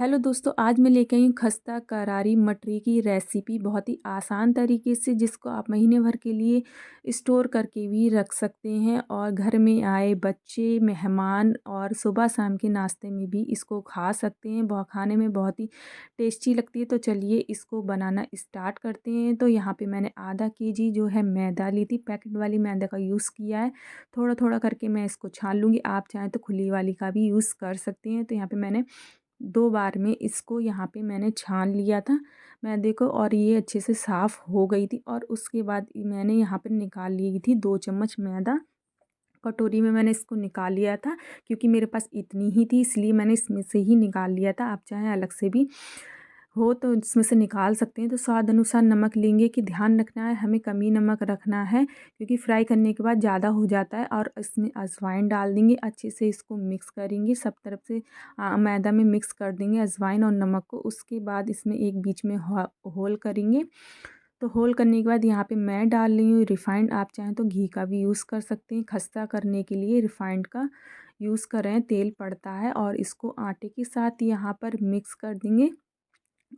Hello दोस्तों, आज मैं लेके आई हूँ खस्ता करारी मटरी की रेसिपी। बहुत ही आसान तरीके से जिसको आप महीने भर के लिए स्टोर करके भी रख सकते हैं और घर में आए बच्चे, मेहमान और सुबह शाम के नाश्ते में भी इसको खा सकते हैं। बहुत खाने में बहुत ही टेस्टी लगती है। तो चलिए इसको बनाना स्टार्ट करते हैं। तो यहाँ पे मैंने आधा केजी जो है मैदा ली थी, पैकेट वाली मैदा का यूज़ किया है। थोड़ा थोड़ा करके मैं इसको छान लूँगी, आप चाहें तो खुली वाली का भी यूज़ कर सकते हैं। तो यहाँ पे मैंने 2 बार में इसको यहाँ पे मैंने छान लिया था मैदे को और ये अच्छे से साफ़ हो गई थी। और उसके बाद मैंने यहाँ पे निकाल ली थी 2 चम्मच मैदा। कटोरी में मैंने इसको निकाल लिया था क्योंकि मेरे पास इतनी ही थी, इसलिए मैंने इसमें से ही निकाल लिया था। आप चाहें अलग से भी हो तो इसमें से निकाल सकते हैं। तो स्वाद अनुसार नमक लेंगे कि ध्यान रखना है, हमें कमी नमक रखना है क्योंकि फ्राई करने के बाद ज़्यादा हो जाता है। और इसमें अजवाइन डाल देंगे, अच्छे से इसको मिक्स करेंगे, सब तरफ से मैदा में मिक्स कर देंगे अजवाइन और नमक को। उसके बाद इसमें एक बीच में होल करेंगे। तो होल करने के बाद यहाँ पे मैं डाल रही हूँ रिफ़ाइंड, आप चाहें तो घी का भी यूज़ कर सकते हैं। खस्ता करने के लिए रिफ़ाइंड का यूज़ करें, तेल पड़ता है। और इसको आटे के साथ यहाँ पर मिक्स कर देंगे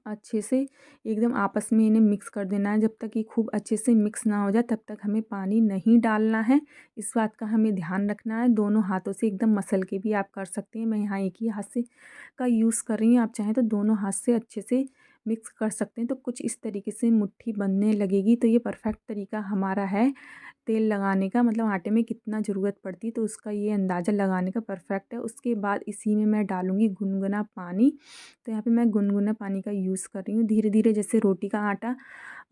अच्छे से, एकदम आपस में इन्हें मिक्स कर देना है। जब तक ये खूब अच्छे से मिक्स ना हो जाए तब तक हमें पानी नहीं डालना है। इस बात का हमें ध्यान रखना है। दोनों हाथों से एकदम मसल के भी आप कर सकते हैं। मैं यहाँ एक ही हाथ से का यूज़ कर रही हूँ, आप चाहें तो दोनों हाथ से अच्छे से मिक्स कर सकते हैं। तो कुछ इस तरीके से मुट्ठी बनने लगेगी। तो ये परफेक्ट तरीका हमारा है तेल लगाने का, मतलब आटे में कितना ज़रूरत पड़ती है तो उसका ये अंदाज़ा लगाने का परफेक्ट है। उसके बाद इसी में मैं डालूँगी गुनगुना पानी। तो यहाँ पे मैं गुनगुना पानी का यूज़ कर रही हूँ। धीरे धीरे जैसे रोटी का आटा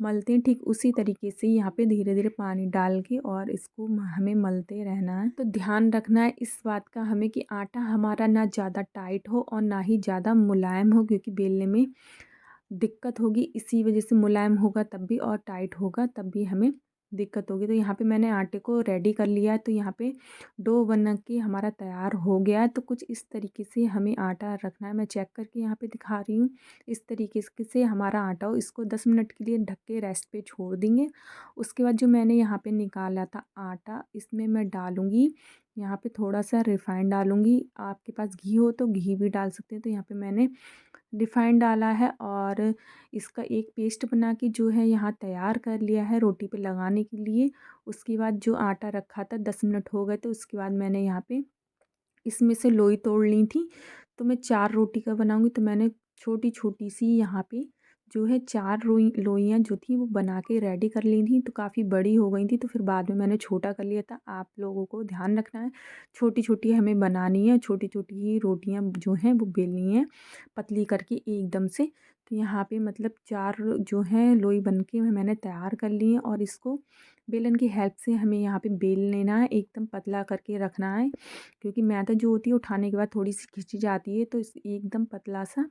मलते हैं ठीक उसी तरीके से यहाँ पे धीरे धीरे पानी डाल के और इसको हमें मलते रहना है। तो ध्यान रखना है इस बात का हमें कि आटा हमारा ना ज़्यादा टाइट हो और ना ही ज़्यादा मुलायम हो, क्योंकि बेलने में दिक्कत होगी। इसी वजह से मुलायम होगा तब भी और टाइट होगा तब भी हमें दिक्कत होगी। तो यहाँ पे मैंने आटे को रेडी कर लिया है। तो यहाँ पे डो बन के हमारा तैयार हो गया है। तो कुछ इस तरीके से हमें आटा रखना है। मैं चेक करके यहाँ पे दिखा रही हूँ। इस तरीके से हमारा आटा हो, इसको 10 मिनट के लिए ढक के रेस्ट पे छोड़ देंगे। उसके बाद जो मैंने यहाँ पे निकाला था आटा, इसमें मैं डालूँगी यहाँ पे थोड़ा सा रिफ़ाइंड डालूँगी। आपके पास घी हो तो घी भी डाल सकते हैं। तो यहाँ पे मैंने रिफ़ाइंड डाला है और इसका एक पेस्ट बना के जो है यहाँ तैयार कर लिया है रोटी पे लगाने के लिए। उसके बाद जो आटा रखा था 10 मिनट हो गए, तो उसके बाद मैंने यहाँ पे इसमें से लोई तोड़ ली थी। तो मैं 4 रोटी का बनाऊँगी, तो मैंने छोटी-छोटी सी यहाँ पे जो है 4 लोइयाँ जो थी वो बना के रेडी कर ली थी। तो काफ़ी बड़ी हो गई थी, तो फिर बाद में मैंने छोटा कर लिया था। आप लोगों को ध्यान रखना है, छोटी-छोटी हमें बनानी है, छोटी-छोटी ही रोटियाँ जो हैं वो बेलनी है, पतली करके एकदम से। तो यहाँ पे मतलब 4 जो हैं लोई बन के मैंने तैयार कर ली है और इसको बेलन की हेल्प से हमें यहाँ पे बेल लेना है, एकदम पतला करके रखना है। क्योंकि मैदा जो होती है उठाने के बाद थोड़ी सी खिंची जाती है, तो इस एकदम पतला सा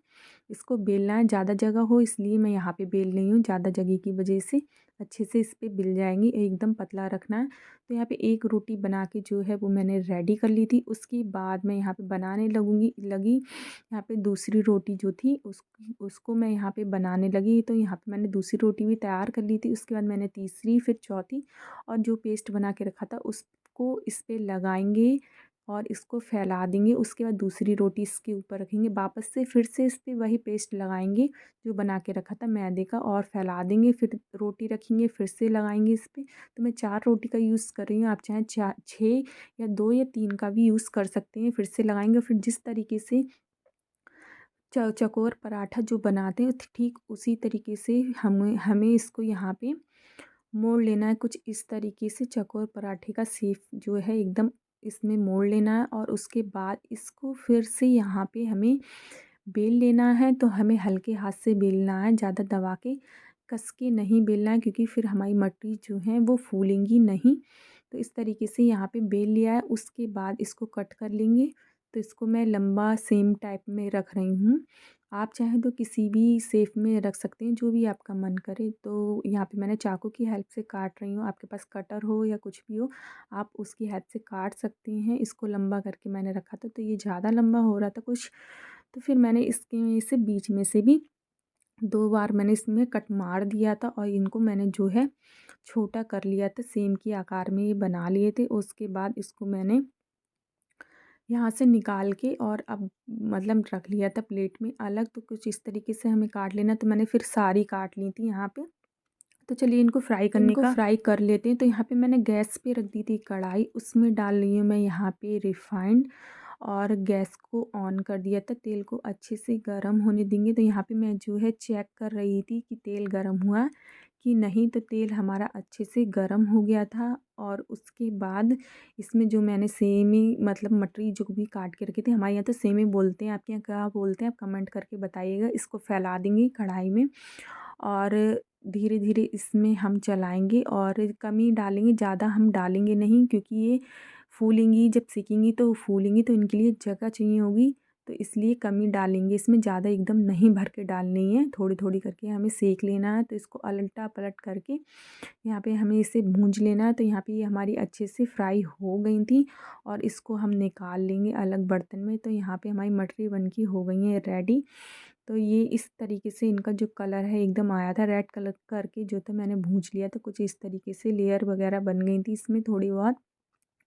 इसको बेलना है। ज़्यादा जगह हो इसलिए मैं यहाँ पे बेल रही हूँ, ज़्यादा जगह की वजह से अच्छे से इस पे बिल जाएंगी। एकदम पतला रखना है। तो यहाँ पे एक रोटी बना के जो है वो मैंने रेडी कर ली थी। उसके बाद मैं यहाँ पे बनाने लगी यहाँ पे दूसरी रोटी जो थी उसको मैं यहाँ पे बनाने लगी। तो यहाँ पे मैंने दूसरी रोटी भी तैयार कर ली थी। उसके बाद मैंने तीसरी, फिर चौथी, और जो पेस्ट बना के रखा था उसको इस पे लगाएंगे और इसको फैला देंगे। उसके बाद दूसरी रोटी इसके ऊपर रखेंगे, वापस से फिर से इस पे वही पेस्ट लगाएंगे जो बना के रखा था मैदे का और फैला देंगे। फिर रोटी रखेंगे, फिर से लगाएंगे इस पे। तो मैं 4 रोटी का यूज़ कर रही हूँ, आप चाहें 6 या 2 या 3 का भी यूज़ कर सकते हैं। फिर से लगाएंगे, फिर जिस तरीके से चकोर पराठा जो बनाते हैं ठीक उसी तरीके से हमें हमें इसको यहाँ पे मोड़ लेना है। कुछ इस तरीके से चकोर पराठे का शेप जो है एकदम इसमें मोड़ लेना है। और उसके बाद इसको फिर से यहाँ पे हमें बेल लेना है। तो हमें हल्के हाथ से बेलना है, ज़्यादा दबा के कस के नहीं बेलना है, क्योंकि फिर हमारी मटरी जो है वो फूलेंगी नहीं। तो इस तरीके से यहाँ पे बेल लिया है। उसके बाद इसको कट कर लेंगे। तो इसको मैं लंबा सेम टाइप में रख रही हूँ, आप चाहें तो किसी भी शेप में रख सकते हैं, जो भी आपका मन करे। तो यहाँ पे मैंने चाकू की हेल्प से काट रही हूँ, आपके पास कटर हो या कुछ भी हो आप उसकी हेल्प से काट सकते हैं। इसको लंबा करके मैंने रखा था, तो ये ज़्यादा लंबा हो रहा था कुछ, तो फिर मैंने इसके से बीच में से भी 2 बार मैंने इसमें कट मार दिया था और इनको मैंने जो है छोटा कर लिया था, सेम के आकार में ये बना लिए थे। उसके बाद इसको मैंने यहाँ से निकाल के और अब मतलब रख लिया था प्लेट में अलग। तो कुछ इस तरीके से हमें काट लेना। तो मैंने फिर सारी काट ली थी यहाँ पे। तो चलिए इनको फ्राई कर लेते हैं। तो यहाँ पे मैंने गैस पे रख दी थी कढ़ाई, उसमें डाल रही हूँ मैं यहाँ पे रिफाइंड और गैस को ऑन कर दिया था। तेल को अच्छे से गरम होने देंगे। तो यहाँ पे मैं जो है चेक कर रही थी कि तेल गरम हुआ कि नहीं। तो तेल हमारा अच्छे से गरम हो गया था। और उसके बाद इसमें जो मैंने सेमी मतलब मटरी जो भी काट के रखी थी, हमारे यहाँ तो सेमी बोलते हैं, आपके यहाँ क्या बोलते हैं आप कमेंट करके बताइएगा। इसको फैला देंगे कढ़ाई में और धीरे धीरे इसमें हम चलाएंगे और कम ही डालेंगे, ज़्यादा हम डालेंगे नहीं, क्योंकि ये फूलेंगी, जब सीखेंगी तो फूलेंगी तो इनके लिए जगह चाहिए होगी। तो इसलिए कम ही डालेंगे, इसमें ज़्यादा एकदम नहीं भर के डालनी है, थोड़ी थोड़ी करके हमें सेक लेना है। तो इसको अलटा पलट करके यहाँ पे हमें इसे भूंज लेना है। तो यहाँ पे ये हमारी अच्छे से फ्राई हो गई थी और इसको हम निकाल लेंगे अलग बर्तन में। तो यहाँ पे हमारी मटरी बनकी हो गई है रेडी। तो ये इस तरीके से इनका जो कलर है एकदम आया था रेड कलर करके, जो तो मैंने भूंज लिया था। कुछ इस तरीके से लेयर वगैरह बन गई थी इसमें थोड़ी बहुत।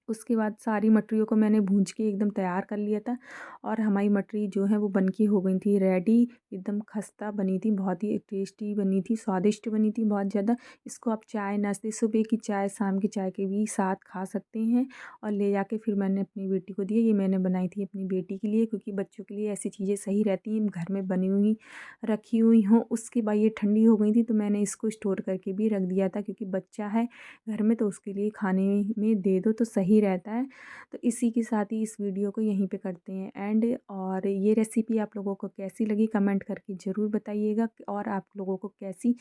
उसके बाद सारी मटरियों को मैंने भूंज के एकदम तैयार कर लिया था और हमारी मटरी जो है वो बनकी हो गई थी रेडी। एकदम खस्ता बनी थी, बहुत ही टेस्टी बनी थी, स्वादिष्ट बनी थी बहुत ज़्यादा। इसको आप चाय नाश्ते, सुबह की चाय, शाम की चाय के भी साथ खा सकते हैं। और ले जाके फिर मैंने अपनी बेटी को दिया। ये मैंने बनाई थी अपनी बेटी के लिए, क्योंकि बच्चों के लिए ऐसी चीज़ें सही रहती हैं घर में बनी हुई रखी हुई हों। उसके बाद ये ठंडी हो गई थी तो मैंने इसको स्टोर करके भी रख दिया था, क्योंकि बच्चा है घर में तो उसके लिए खाने में दे दो तो सही रहता है। तो इसी के साथ ही इस वीडियो को यहीं पे करते हैं एंड। और ये रेसिपी आप लोगों को कैसी लगी कमेंट करके ज़रूर बताइएगा। और आप लोगों को कैसी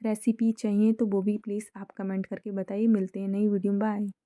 रेसिपी चाहिए तो वो भी प्लीज़ आप कमेंट करके बताइए। मिलते हैं नई वीडियो में, बाय।